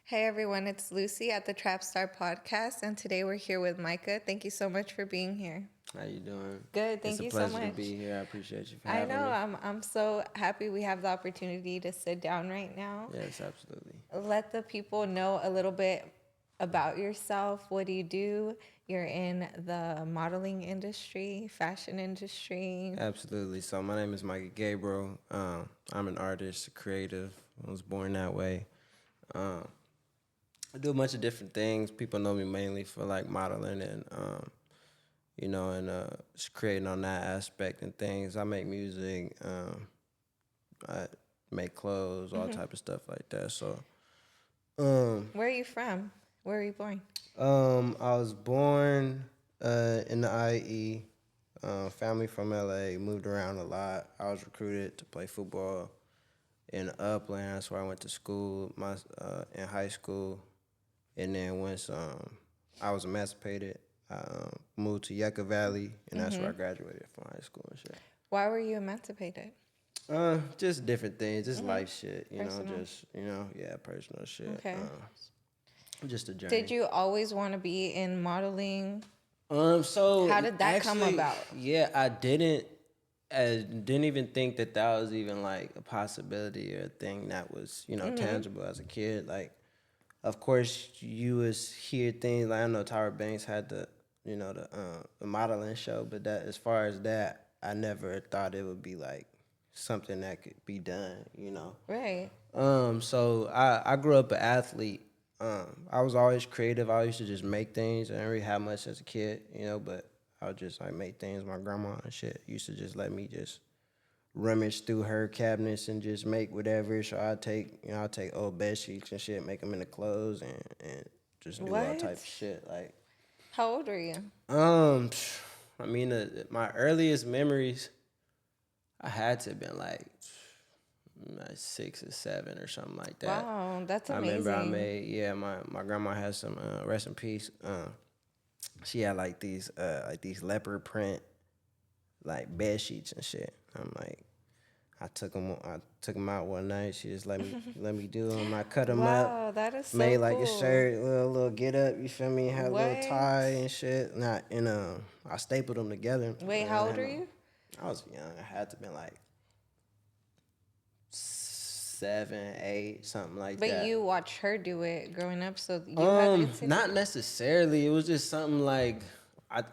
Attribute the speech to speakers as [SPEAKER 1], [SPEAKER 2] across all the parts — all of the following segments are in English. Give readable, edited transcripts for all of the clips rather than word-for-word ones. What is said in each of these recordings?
[SPEAKER 1] Hey everyone, it's Lucy at the Trapstarr Podcast, and today we're here with Micah. Thank you so much for being here.
[SPEAKER 2] How you doing?
[SPEAKER 1] Good,
[SPEAKER 2] It's
[SPEAKER 1] thank
[SPEAKER 2] a
[SPEAKER 1] you so
[SPEAKER 2] pleasure to
[SPEAKER 1] much.
[SPEAKER 2] be here. I appreciate you for
[SPEAKER 1] I
[SPEAKER 2] having
[SPEAKER 1] know,
[SPEAKER 2] me.
[SPEAKER 1] I'm so happy we have the opportunity to sit down right now.
[SPEAKER 2] Yes, absolutely.
[SPEAKER 1] Let the people know a little bit about yourself. What do you do? You're in the modeling industry, fashion industry.
[SPEAKER 2] Absolutely. So my name is Micah Gabriel. I'm an artist, a creative. I was born that way. Um, I do a bunch of different things. People know me mainly for like modeling and just creating on that aspect and things. I make music. I make clothes, all type of stuff like that. So, um,
[SPEAKER 1] Where are you from? Where were you born?
[SPEAKER 2] I was born in the IE. Family from LA, moved around a lot. I was recruited to play football in Upland. That's where I went to school, in high school. And then once I was emancipated, I moved to Yucca Valley, and that's where I graduated from high school and shit.
[SPEAKER 1] Why were you emancipated?
[SPEAKER 2] Just different things, just life shit,
[SPEAKER 1] Personal.
[SPEAKER 2] personal shit.
[SPEAKER 1] Okay.
[SPEAKER 2] Just a journey.
[SPEAKER 1] Did you always want to be in modeling?
[SPEAKER 2] So
[SPEAKER 1] How did that come
[SPEAKER 2] actually,
[SPEAKER 1] about?
[SPEAKER 2] yeah, I didn't even think that that was even like a possibility or a thing that was, tangible as a kid. Like, of course, you was hear things like I know Tyra Banks had the modeling show, but that as far as that, I never thought it would be like something that could be done.
[SPEAKER 1] Right.
[SPEAKER 2] So I grew up an athlete. I was always creative. I used to just make things. I didn't really have much as a kid, but I would just like make things. My grandma and shit used to just let me just rummage through her cabinets and just make whatever. So I'd take old bed sheets and shit, make them into clothes and just do all type
[SPEAKER 1] What?
[SPEAKER 2] of shit. Like,
[SPEAKER 1] How old are you?
[SPEAKER 2] um, I mean, my earliest memories, I had to have been like 6 or 7 or something like that.
[SPEAKER 1] Wow, that's
[SPEAKER 2] I remember
[SPEAKER 1] amazing.
[SPEAKER 2] my grandma had some rest in peace. She had like these leopard print like bed sheets and shit. I'm like, I took them out one night. She just let me do them. I cut them up,
[SPEAKER 1] Wow, that is so
[SPEAKER 2] made like a
[SPEAKER 1] cool.
[SPEAKER 2] shirt, little get up. You feel me? Had a little
[SPEAKER 1] What?
[SPEAKER 2] tie and shit. Not and I stapled them together.
[SPEAKER 1] Wait,
[SPEAKER 2] I
[SPEAKER 1] how old
[SPEAKER 2] had
[SPEAKER 1] are
[SPEAKER 2] no.
[SPEAKER 1] you?
[SPEAKER 2] I was young. I had to been like 7, 8, something like
[SPEAKER 1] But
[SPEAKER 2] that.
[SPEAKER 1] you watched her do it growing up, so you have instinct to
[SPEAKER 2] Not
[SPEAKER 1] do.
[SPEAKER 2] necessarily. It was just something like I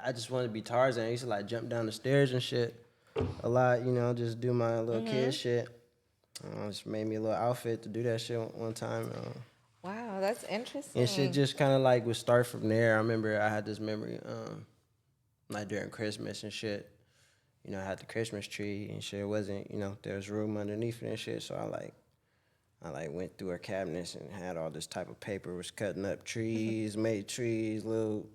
[SPEAKER 2] I just wanted to be Tarzan. I used to like jump down the stairs and shit a lot. Just do my little kid shit. Just made me a little outfit to do that shit one time.
[SPEAKER 1] Wow, that's
[SPEAKER 2] And shit
[SPEAKER 1] interesting.
[SPEAKER 2] just kind of like would start from there. I remember I had this memory, like during Christmas and shit. I had the Christmas tree and shit. It wasn't, there was room underneath it and shit. So I went through her cabinets and had all this type of paper. Was cutting up trees, made trees, little.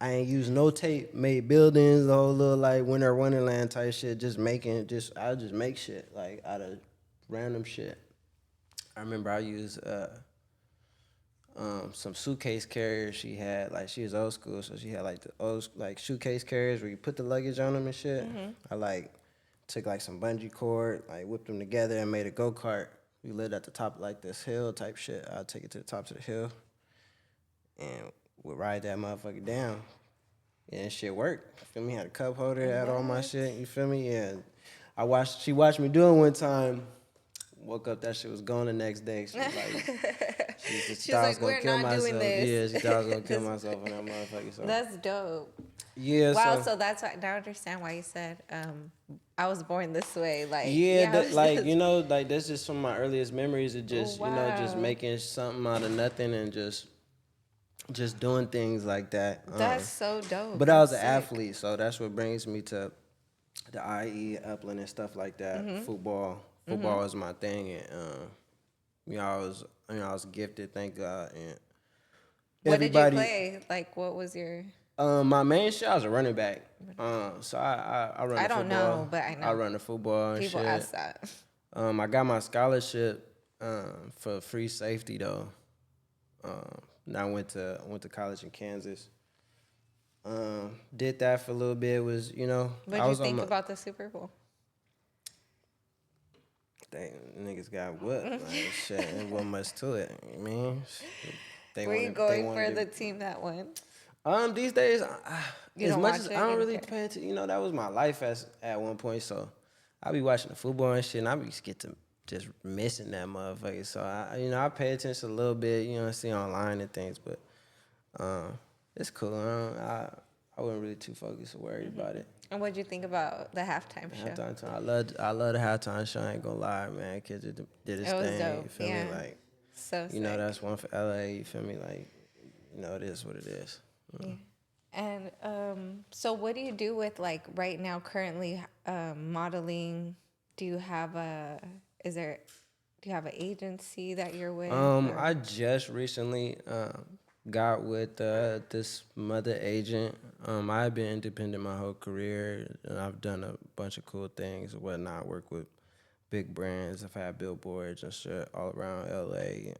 [SPEAKER 2] I ain't used no tape, made buildings, the whole little like Winter Wonderland type shit. I just make shit like out of random shit. I remember I used some suitcase carriers she had. Like she was old school, so she had like the old like suitcase carriers where you put the luggage on them and shit. I like took like some bungee cord, like whipped them together and made a go-kart. We lived at the top of like this hill type shit. I'd take it to the top of the hill and would ride that motherfucker down. And shit worked. You feel me? Had a cup holder, had all my
[SPEAKER 1] What?
[SPEAKER 2] shit, you feel me? Yeah. She watched me do it one time. Woke up, that shit was gone the next day. She
[SPEAKER 1] She's
[SPEAKER 2] thought I was
[SPEAKER 1] like,
[SPEAKER 2] gonna
[SPEAKER 1] we're
[SPEAKER 2] kill
[SPEAKER 1] not doing
[SPEAKER 2] myself.
[SPEAKER 1] this.
[SPEAKER 2] Yeah, she thought I was gonna kill myself on that motherfucker. So
[SPEAKER 1] That's dope.
[SPEAKER 2] yeah,
[SPEAKER 1] Wow,
[SPEAKER 2] so
[SPEAKER 1] so that's why now I understand why you said I was born this way. Like,
[SPEAKER 2] yeah,
[SPEAKER 1] yeah, I
[SPEAKER 2] that,
[SPEAKER 1] was
[SPEAKER 2] like
[SPEAKER 1] just
[SPEAKER 2] like that's just some of my earliest memories of just just
[SPEAKER 1] wow.
[SPEAKER 2] making something out of nothing and just doing things like that.
[SPEAKER 1] That's so dope.
[SPEAKER 2] But I
[SPEAKER 1] That's
[SPEAKER 2] was an
[SPEAKER 1] sick.
[SPEAKER 2] athlete, so that's what brings me to the IE, Upland, and stuff like that. Football is my thing, and I was gifted, thank God, and
[SPEAKER 1] What did you
[SPEAKER 2] everybody.
[SPEAKER 1] play? Like, what was your?
[SPEAKER 2] My main shit, I was a running back. So I run
[SPEAKER 1] I
[SPEAKER 2] the
[SPEAKER 1] don't
[SPEAKER 2] football.
[SPEAKER 1] know, but I
[SPEAKER 2] I
[SPEAKER 1] know
[SPEAKER 2] run the football and
[SPEAKER 1] people
[SPEAKER 2] shit.
[SPEAKER 1] ask that.
[SPEAKER 2] I got my scholarship for free safety though. And I went to college in Kansas. Did that for a little bit.
[SPEAKER 1] What
[SPEAKER 2] I
[SPEAKER 1] did you
[SPEAKER 2] was on
[SPEAKER 1] think
[SPEAKER 2] my.
[SPEAKER 1] about the Super Bowl?
[SPEAKER 2] they niggas got whooped. Like, shit, it wasn't much to it. I mean,
[SPEAKER 1] Were you going for the team that won?
[SPEAKER 2] These days,
[SPEAKER 1] You
[SPEAKER 2] as
[SPEAKER 1] don't
[SPEAKER 2] much
[SPEAKER 1] watch
[SPEAKER 2] as
[SPEAKER 1] it?
[SPEAKER 2] I don't
[SPEAKER 1] You
[SPEAKER 2] really
[SPEAKER 1] care?
[SPEAKER 2] pay attention, you know, that was my life at one point. So I be watching the football and shit, and I be just missing that motherfucker. So I pay attention a little bit, you know, I see online and things, but it's cool. I wasn't really too focused or worried about it.
[SPEAKER 1] And what'd you think about the halftime show?
[SPEAKER 2] Halftime time, I love the halftime show. I ain't gonna lie, man. Kids did his
[SPEAKER 1] It was
[SPEAKER 2] thing.
[SPEAKER 1] dope,
[SPEAKER 2] You feel
[SPEAKER 1] yeah.
[SPEAKER 2] me? Like,
[SPEAKER 1] So
[SPEAKER 2] you know,
[SPEAKER 1] sick.
[SPEAKER 2] that's one for LA. You feel me? Like, you know, it is what it is.
[SPEAKER 1] Yeah. And so what do you do with, like, right now currently modeling? Do you have do you have an agency that you're with?
[SPEAKER 2] I just recently got with this mother agent. I've been independent my whole career, and I've done a bunch of cool things and whatnot. Work with big brands. I've had billboards and shit all around LA.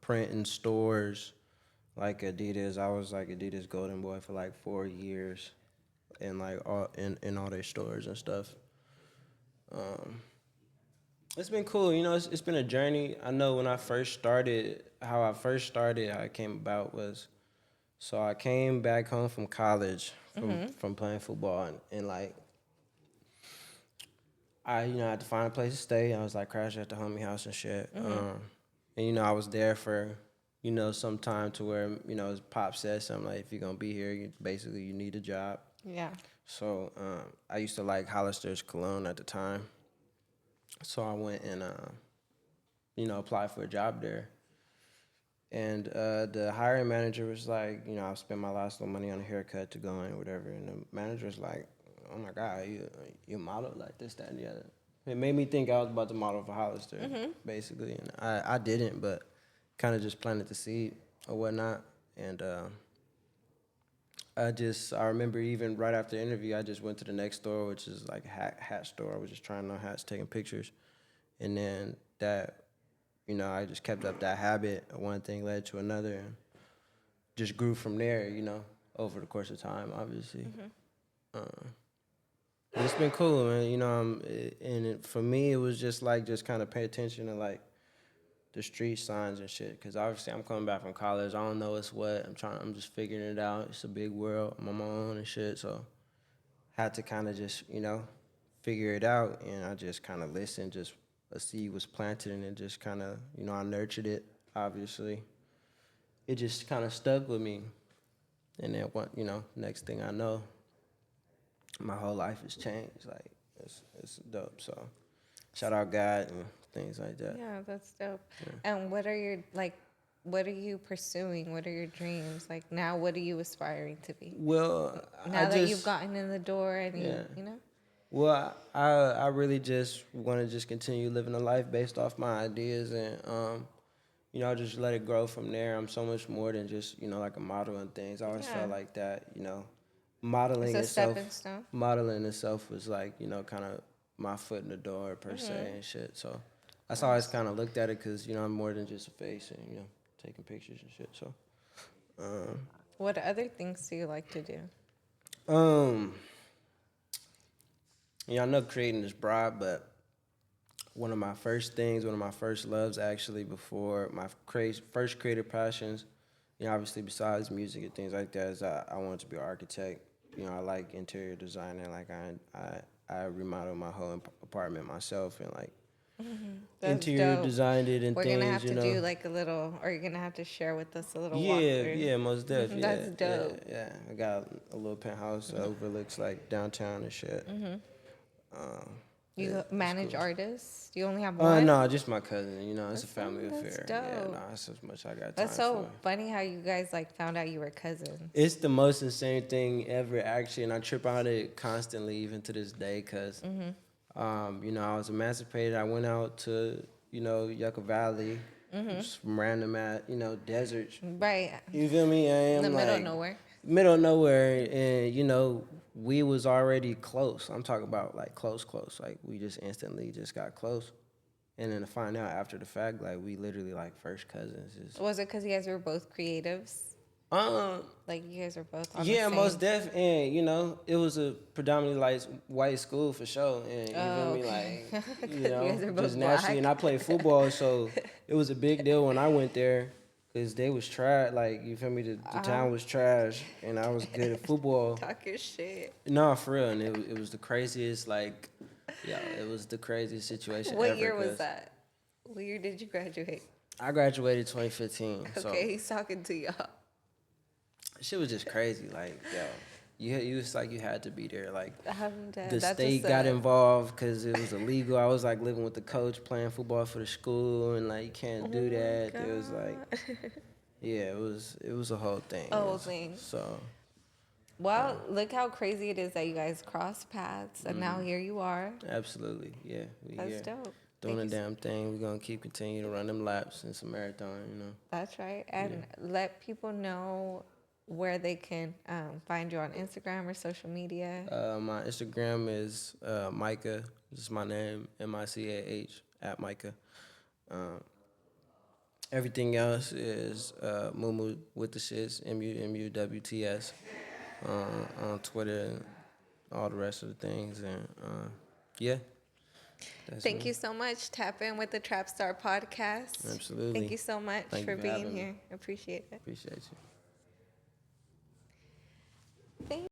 [SPEAKER 2] Print in stores like Adidas. I was like Adidas golden boy for like 4 years, and like all in all their stores and stuff. It's been cool, you know. It's been a journey. I know when I first started, how it came about was, so I came back home from college from playing football, and like I had to find a place to stay. I was like crashing at the homie house and shit. And I was there for some time to where his pop said something like, if you're gonna be here, you need a job.
[SPEAKER 1] Yeah.
[SPEAKER 2] So I used to like Hollister's cologne at the time. So I went and applied for a job there. And the hiring manager was like, I spent my last little money on a haircut to go in or whatever. And the manager was like, oh my God, you model like this, that, and the other. It made me think I was about to model for Hollister, basically. And I didn't, but kind of just planted the seed or whatnot. And I remember even right after the interview, I just went to the next store, which is like a hat store. I was just trying on hats, taking pictures. And then that, I just kept up that habit. One thing led to another, and just grew from there, over the course of time, obviously. It's been cool, man. For me, it was just kind of pay attention to like the street signs and shit. Cause obviously I'm coming back from college. I don't know what's what. I'm just figuring it out. It's a big world. I'm on my own and shit. So had to kind of just, figure it out. And I just kind of listened. Just a seed was planted, and it just kind of, I nurtured it. Obviously, it just kind of stuck with me. And then next thing I know, my whole life has changed. Like it's dope. So shout out God and things like that.
[SPEAKER 1] Yeah, that's dope. Yeah. And what are you pursuing? What are your dreams? Like now, what are you aspiring to be?
[SPEAKER 2] Well,
[SPEAKER 1] now that you've gotten in the door and you know?
[SPEAKER 2] Well, I really just want to just continue living a life based off my ideas, and just let it grow from there. I'm so much more than just like a model and things. I always felt like that, modeling
[SPEAKER 1] it's a
[SPEAKER 2] itself.
[SPEAKER 1] stepping stone.
[SPEAKER 2] Modeling itself was like kind of my foot in the door per se and shit. So that's how I always kind of looked at it, because I'm more than just a face and taking pictures and shit. So
[SPEAKER 1] what other things do you like to do?
[SPEAKER 2] I know creating is broad, but one of my first loves actually, before my first creative passions, obviously besides music and things like that, is I wanted to be an architect. I like interior design, and like I remodeled my whole apartment myself, and like interior designed it and
[SPEAKER 1] We're
[SPEAKER 2] things.
[SPEAKER 1] We're gonna have to do like a little, or you're gonna have to share with us a little walkthrough.
[SPEAKER 2] Yeah, most definitely.
[SPEAKER 1] That's dope.
[SPEAKER 2] Yeah. I got a little penthouse that overlooks like downtown and shit.
[SPEAKER 1] You manage artists? Do you only have one?
[SPEAKER 2] No, just my cousin. It's a family affair.
[SPEAKER 1] Dope.
[SPEAKER 2] Yeah, no, that's as much I got time
[SPEAKER 1] That's so
[SPEAKER 2] for.
[SPEAKER 1] funny how you guys like found out you were cousins.
[SPEAKER 2] It's the most insane thing ever, actually, and I trip on it constantly, even to this day, because, I was emancipated. I went out to, Yucca Valley, just from random deserts.
[SPEAKER 1] Right.
[SPEAKER 2] You feel me?
[SPEAKER 1] In the middle of nowhere.
[SPEAKER 2] Middle of nowhere, and, we was already close. I'm talking about, like, close. Like, we just instantly just got close. And then to find out after the fact, like, we literally, like, first cousins.
[SPEAKER 1] Was it because you guys were both creatives? Like you guys are both on the
[SPEAKER 2] Yeah,
[SPEAKER 1] same.
[SPEAKER 2] most def, and you know, it was a predominantly like white school for sure, and you feel me,
[SPEAKER 1] Okay.
[SPEAKER 2] like, you
[SPEAKER 1] 'Cause you
[SPEAKER 2] know,
[SPEAKER 1] guys are
[SPEAKER 2] just
[SPEAKER 1] both
[SPEAKER 2] naturally.
[SPEAKER 1] black.
[SPEAKER 2] And I played football, so it was a big deal when I went there, cause they was trash. Like, you feel me, the town was trash, and I was good at football.
[SPEAKER 1] Talking shit.
[SPEAKER 2] No, for real, and it was the craziest, like, yeah, it was the craziest situation
[SPEAKER 1] What
[SPEAKER 2] ever.
[SPEAKER 1] year was
[SPEAKER 2] Cause
[SPEAKER 1] that? What year did you graduate?
[SPEAKER 2] I graduated 2015, so
[SPEAKER 1] Okay, he's talking to y'all.
[SPEAKER 2] shit was just crazy. Like, yo, you was like you had to be there. Like,
[SPEAKER 1] I'm dead.
[SPEAKER 2] the
[SPEAKER 1] That
[SPEAKER 2] state
[SPEAKER 1] just
[SPEAKER 2] got involved because it was illegal. I was like living with the coach, playing football for the school, and like you can't do that. It was like, yeah, it was a whole thing.
[SPEAKER 1] whole thing.
[SPEAKER 2] So
[SPEAKER 1] Well, look how crazy it is that you guys crossed paths, and now here you are.
[SPEAKER 2] absolutely, yeah, we
[SPEAKER 1] That's
[SPEAKER 2] here
[SPEAKER 1] dope.
[SPEAKER 2] doing
[SPEAKER 1] Thank
[SPEAKER 2] a
[SPEAKER 1] you
[SPEAKER 2] damn thing. We're gonna continue to run them laps in some marathon. You know.
[SPEAKER 1] That's right. And let people know where they can find you on Instagram or social media.
[SPEAKER 2] My Instagram is Micah. This is my name, Micah at Micah. Everything else is Mumu with the shits, MUWTS, on Twitter and all the rest of the things. And yeah, that's
[SPEAKER 1] Thank
[SPEAKER 2] me.
[SPEAKER 1] you so much. Tap in with the Trapstarr podcast.
[SPEAKER 2] Absolutely.
[SPEAKER 1] Thank you so much
[SPEAKER 2] Thank
[SPEAKER 1] for
[SPEAKER 2] you for
[SPEAKER 1] being
[SPEAKER 2] having me.
[SPEAKER 1] here. Appreciate it.
[SPEAKER 2] Appreciate you.
[SPEAKER 1] Thank